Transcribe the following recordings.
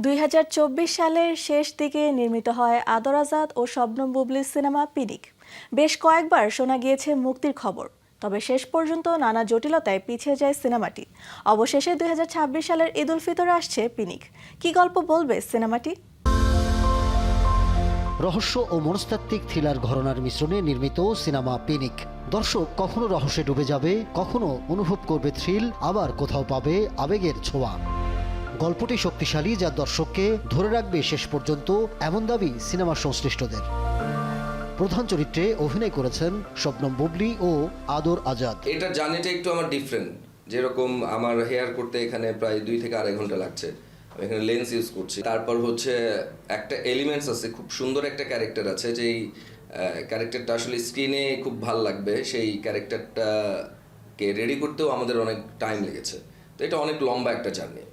2024 সালের শেষ দিকে নির্মিত হয় আদর আজাদ ও শবনম বুবলির সিনেমা পিনিক। বেশ কয়েকবার শোনা গিয়েছে মুক্তির খবর, তবে শেষ পর্যন্ত নানা জটিলতায় পিছিয়ে যায় সিনেমাটি। অবশেষে 2026 সালের ঈদ উল ফিতরে আসছে পিনিক। কি গল্প বলবে সিনেমাটি? রহস্য ও মনস্তাত্ত্বিক থ্রিলার ঘরানার মিশ্রণে নির্মিত সিনেমা পিনিক। দর্শক কখনো রহস্যে ডুবে যাবে, কখনো অনুভব করবে থ্রিল, আবার কোথাও পাবে আবেগের ছোঁয়া। গল্পটি শক্তিশালী, যা দর্শককে ধরে রাখবে শেষ পর্যন্ত, এমন দাবি সিনেমা সংশ্লিষ্টদের। প্রধান চরিত্রে অভিনয় করেছেন শবনম বুবলি ও আদর আজাদ। এটার জার্নিটা একটু আমার ডিফারেন্ট। যেরকম আমার হেয়ার করতে এখানে প্রায় 2 থেকে 2.5 ঘন্টা লাগছে, আমি এখানে লেন্স ইউজ করছি। তারপর হচ্ছে একটা এলিমেন্টস আছে, খুব সুন্দর একটা ক্যারেক্টার আছে, যেই ক্যারেক্টারটা আসলে স্ক্রিনে খুব ভাল লাগবে, সেই ক্যারেক্টারটাকে রেডি করতেও আমাদের অনেক টাইম লেগেছে। তো এটা অনেক লম্বা একটা জার্নি,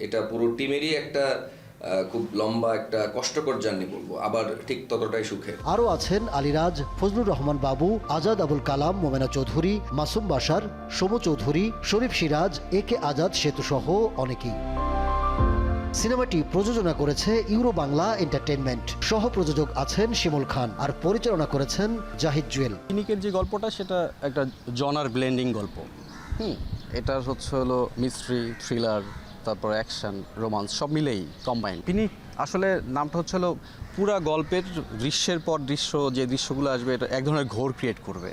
এটা পুরো টিমেরই একটা খুব লম্বা একটা কষ্টকর জার্নি বলবো, আবার ঠিক ততটাই সুখের। আরও আছেন আলিরাজ, ফজলুর রহমান বাবু, আজাদ আবুল কালাম, মোমেনা চৌধুরী, মাসুম বাশার, সমু চৌধুরী, শরীফ সিরাজ, একে আজাদ সেতু সহ অনেকেই। সিনেমাটি প্রযোজনা করেছে ইউরো বাংলা এন্টারটেইনমেন্ট। সহ প্রযোজক আছেন শিমুল খান, আর পরিচালনা করেছেন জাহিদ জুয়েল। পিনিকের যে গল্পটা, সেটা একটা জনার ব্লেন্ডিং গল্প। এটা হলো মিস্ট্রি, থ্রিলার, তারপর অ্যাকশন, রোমান্স, সব মিলেই কম্বাইন। পিনিক আসলে নামটা হলো পুরা গল্পের দৃশ্যের পর দৃশ্য, যে দৃশ্যগুলো আসবে, এটা এক ধরনের ঘোর ক্রিয়েট করবে,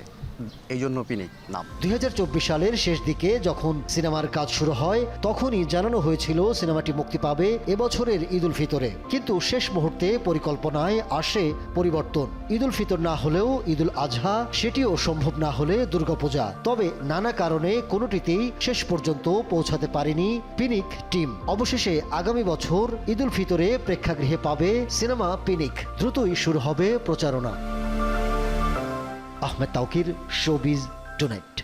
এই জন্য পিনিক নাম। 2024 সালের শেষ দিকে যখন সিনেমার কাজ শুরু হয়, তখনই জানানো হয়েছিল সিনেমাটি মুক্তি পাবে এবছরের ঈদ উল ফিতরে। কিন্তু শেষ মুহূর্তে পরিকল্পনায় আসে পরিবর্তন। ঈদ উল ফিতর না হলেও ঈদ উল আজহা, সেটিও সম্ভব না হলে দুর্গাপূজা। তবে নানা কারণে কোনোটিতেই শেষ পর্যন্ত পৌঁছাতে পারেনি পিনিক টিম। অবশেষে আগামী বছর ঈদ উল ফিতরে প্রেক্ষাগৃহে পাবে সিনেমা পিনিক। দ্রুতই শুরু হবে প্রচারণা। Ahmed Tauquir, showbiz tonight.